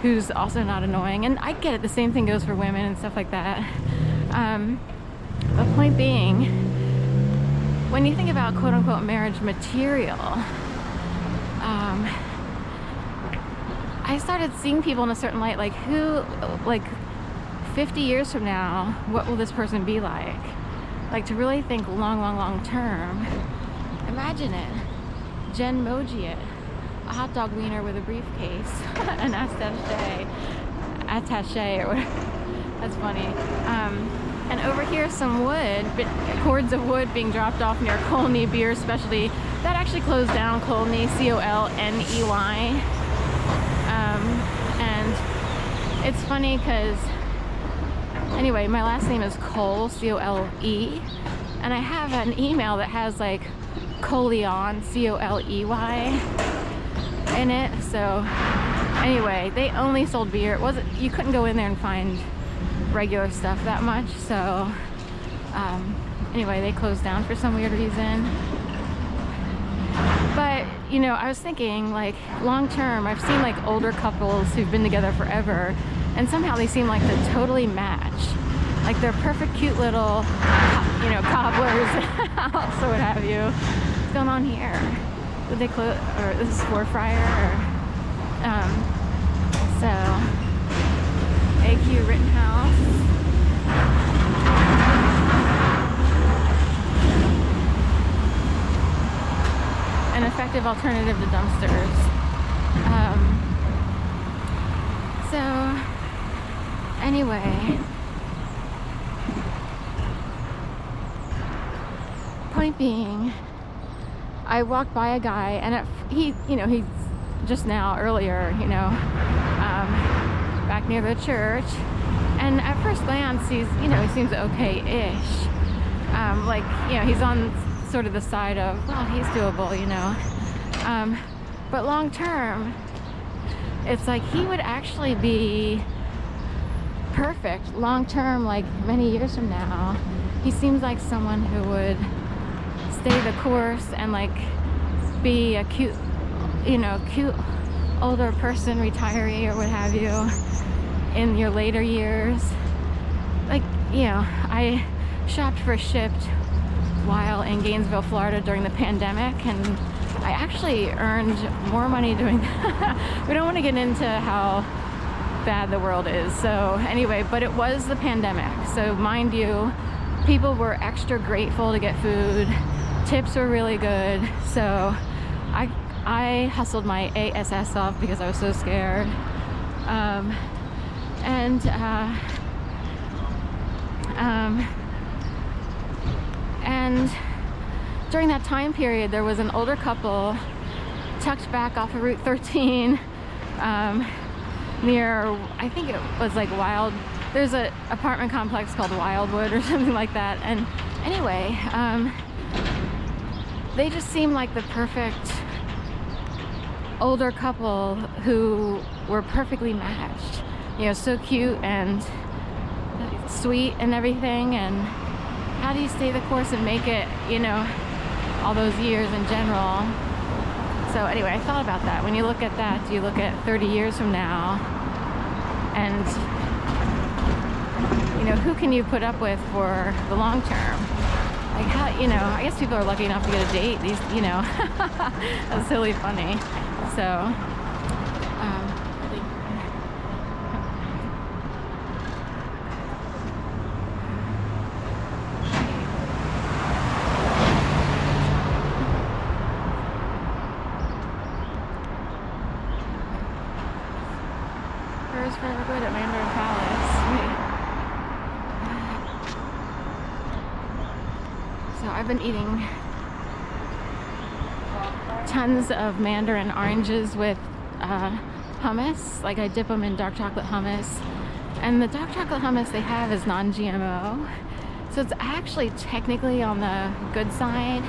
who's also not annoying. And I get it, the same thing goes for women and stuff like that. The point being, when you think about quote-unquote marriage material, I started seeing people in a certain light, like 50 years from now, what will this person be like? Like, to really think long term, imagine it. Jen Mojiet, a hot dog wiener with a briefcase, an attaché or whatever. That's funny. And over here, some wood, cords of wood being dropped off near Colney Beer Specialty. That actually closed down, Colney, C-O-L-N-E-Y. And it's funny because, anyway, my last name is Cole, C-O-L-E. And I have an email that has like Coleon, C-O-L-E-Y in it. So anyway, they only sold beer. You couldn't go in there and find regular stuff that much. So anyway, they closed down for some weird reason. But, you know, I was thinking, like, long term, I've seen like older couples who've been together forever, and somehow they seem like they're totally matched. Like, they're perfect, cute little, you know, cobblers, house or what have you. What's going on here? Did they close? Or this is Four Fryer? Or, so, AQ Rittenhouse. An effective alternative to dumpsters. So, anyway, point being, I walked by a guy, and he's just now earlier, back near the church, and at first glance, he seems okay-ish. He's on sort of the side of, well, he's doable, but long term, it's like he would actually be perfect long term, like many years from now. He seems like someone who would stay the course and like be a cute older person, retiree or what have you, in your later years. I shopped for Shipped while in Gainesville, Florida during the pandemic, and I actually earned more money doing that. We don't want to get into how bad the world is. So anyway, but it was the pandemic. So mind you, people were extra grateful to get food. Tips were really good. So I hustled my ASS off because I was so scared. And during that time period, there was an older couple tucked back off of Route 13 near, I think it was like there's an apartment complex called Wildwood or something like that. And anyway, they just seemed like the perfect older couple who were perfectly matched. So cute and sweet and everything. And how do you stay the course and make it, all those years in general? So anyway, I thought about that. When you look at that, you look at 30 years from now, and who can you put up with for the long term? Like, how, I guess people are lucky enough to get a date. That's really funny. So forever good at Mandarin Palace. So I've been eating tons of mandarin oranges with hummus. Like, I dip them in dark chocolate hummus, and the dark chocolate hummus they have is non-GMO, so it's actually technically on the good side.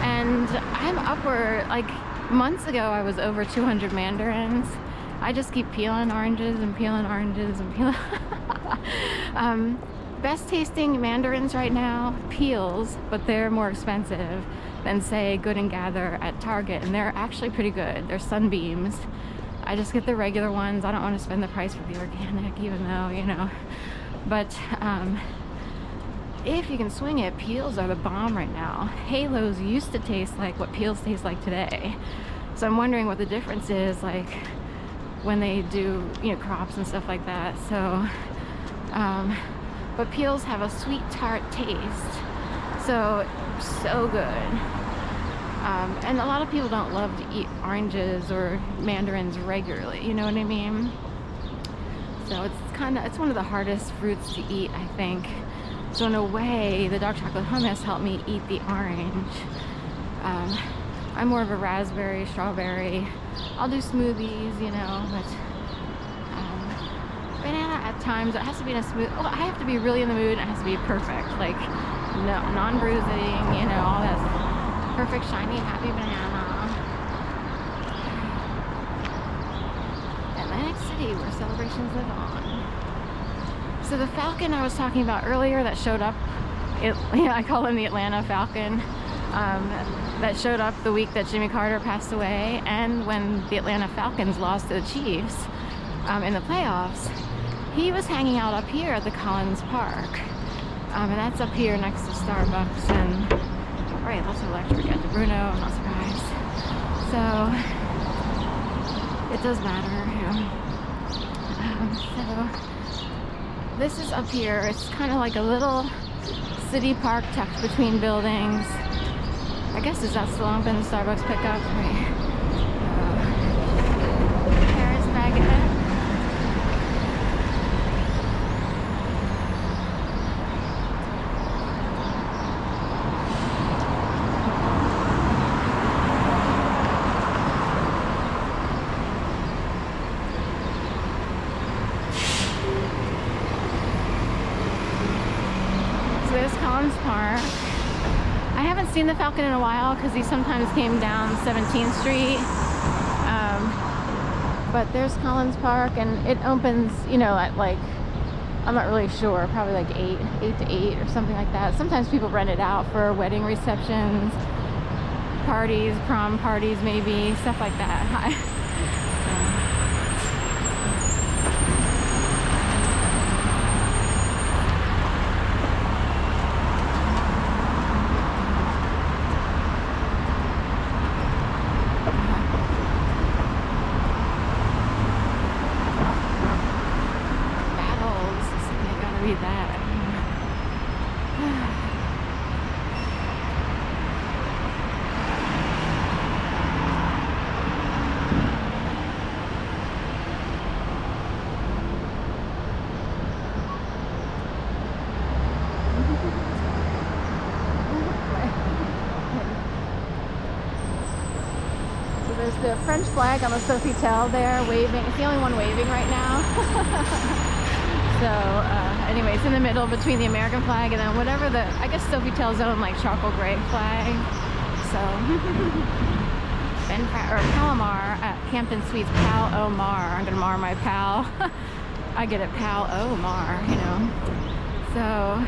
And I'm upward, like months ago I was over 200 mandarins. I just keep peeling oranges and peeling oranges and peeling. Best tasting mandarins right now, peels, but they're more expensive than, say, Good and Gather at Target, and they're actually pretty good. They're Sunbeams. I just get the regular ones. I don't want to spend the price for the organic, even though, you know. But if you can swing it, peels are the bomb right now. Halos used to taste like what peels taste like today. So I'm wondering what the difference is, like when they do, you know, crops and stuff like that. So, but peels have a sweet tart taste. So good. And a lot of people don't love to eat oranges or mandarins regularly, you know what I mean? So it's one of the hardest fruits to eat, I think. So in a way, the dark chocolate hummus helped me eat the orange. I'm more of a raspberry, strawberry. I'll do smoothies, you know, but banana at times, it has to be in a smooth, I have to be really in the mood and it has to be perfect. Like, no, non-bruising, you know, all that perfect, shiny, happy banana. Atlantic City, where celebrations live on. So the Falcon I was talking about earlier that showed up, I call him the Atlanta Falcon, that showed up the week that Jimmy Carter passed away and when the Atlanta Falcons lost to the Chiefs in the playoffs. He was hanging out up here at the Collins Park. And that's up here next to Starbucks and, right, lots of electric at the Bruno, I'm not surprised. So, it does matter, you know. So, this is up here. It's kind of like a little city park tucked between buildings. I guess is that still open? Starbucks pickup, right? Paris baguette. Park. I haven't seen the Falcon in a while because he sometimes came down 17th Street. But there's Collins Park and it opens, you know, at like, I'm not really sure, probably like 8 to 8 or something like that. Sometimes people rent it out for wedding receptions, parties, prom parties maybe, stuff like that. There's the French flag on the Sofitel there waving. It's the only one waving right now. So anyway, it's in the middle between the American flag and then whatever the, I guess Sofitel's own like charcoal gray flag. So Palomar at Hampton Suites, Pal Omar. I'm gonna mar my pal. I get it, Pal Omar, you know. So